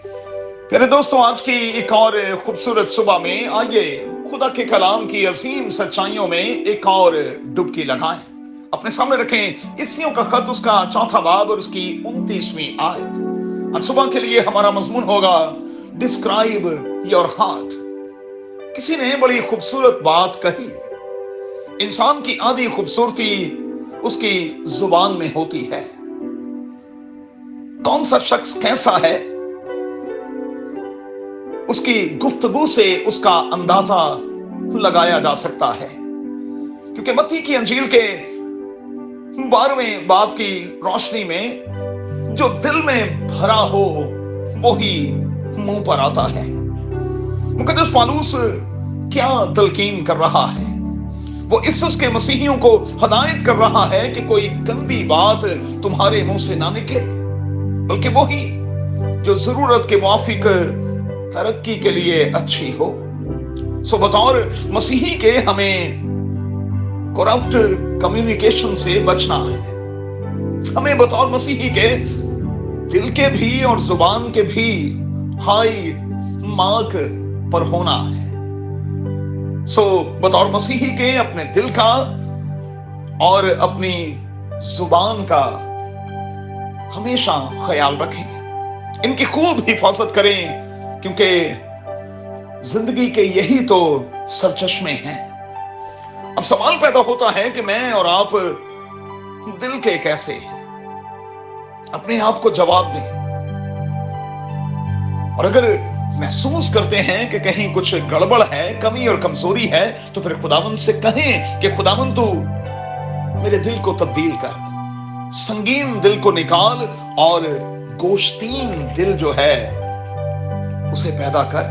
प्यारे दोस्तों, आज की एक और खूबसूरत सुबह में आइए खुदा के कलाम की असीम सच्चाइयों में एक और डुबकी लगाएं। अपने सामने रखें इफ्सियों का खत, उसका चौथा बाब और उसकी 29वीं आयत। आज सुबह के लिए हमारा मजमून होगा डिस्क्राइब योर हार्ट। किसी ने बड़ी खूबसूरत बात कही, इंसान की आधी खूबसूरती उसकी जुबान में होती है। कौन सा शख्स कैसा है, उसकी गुफ्तगू से उसका अंदाजा लगाया जा सकता है, क्योंकि मत्ती की अंजील के 12वें बाब की रोशनी में जो दिल में भरा हो वो ही मुंह पर आता है। मुकद्दस पौलुस क्या तलकीन कर रहा है? वो इफिसस के मसीहियों को हदायत कर रहा है कि कोई गंदी बात तुम्हारे मुंह से ना निकले, बल्कि वही जो जरूरत के मुआफिक तरक्की के लिए अच्छी हो। सो बतौर मसीही के हमें करप्ट कम्युनिकेशन से बचना है। हमें बतौर मसीही के दिल के भी और जुबान के भी हाई मार्क पर होना है। सो बतौर मसीही के अपने दिल का और अपनी जुबान का हमेशा ख्याल रखें, इनकी खूब हिफाजत करें, क्योंकि जिंदगी के यही तो सरचश्मे हैं। अब सवाल पैदा होता है कि मैं और आप दिल के कैसे हैं? अपने आप को जवाब दें। और अगर महसूस करते हैं कि कहीं कुछ गड़बड़ है, कमी और कमजोरी है, तो फिर खुदावंद से कहें कि खुदावंद तू मेरे दिल को तब्दील कर, संगीन दिल को निकाल और गोश्तीन दिल जो है उसे पैदा कर।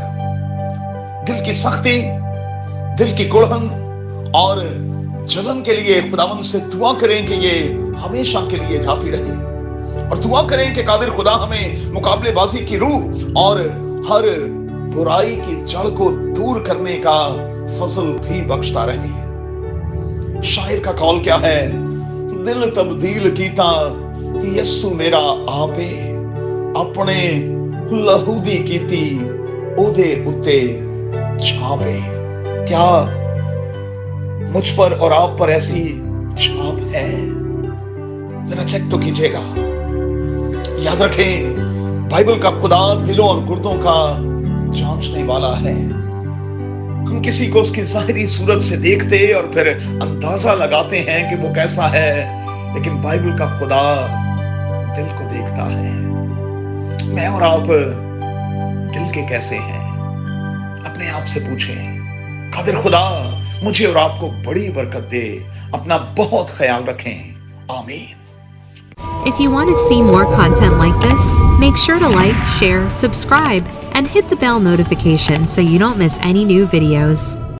दिल की सख्ती, दिल की कुड़न और जलन के लिए खुदावंद से दुआ करें कि ये हमेशा के लिए जाती रहे, और दुआ करें कि कादिर खुदा हमें मुकाबलेबाजी की रूह और हर बुराई की जड़ को दूर करने का फजल भी बख्शता रहे। शायर का कौल क्या है? दिल तब्दील कीता यस्सु मेरा आपे, अपने लहू दी कीती ओदे उत्ते छापे। क्या मुझ पर और आप पर ऐसी छाप है? जरा चेक तो कीजिएगा। याद रखें, बाइबल का खुदा दिलों और गुर्दों का जांचने वाला है। हम किसी को उसकी जाहिरी सूरत से देखते और फिर अंदाजा लगाते हैं कि वो कैसा है, लेकिन बाइबल का खुदा दिल को देखता है। मैं और आप दिल के कैसे हैं? अपने आप से पूछें। कादिर खुदा मुझे और आपको बड़ी बरकत दे। अपना बहुत ख्याल रखें। आमीन। If you want to see more content like this, make sure to like, share, subscribe, and hit the bell notification so you don't miss any new videos.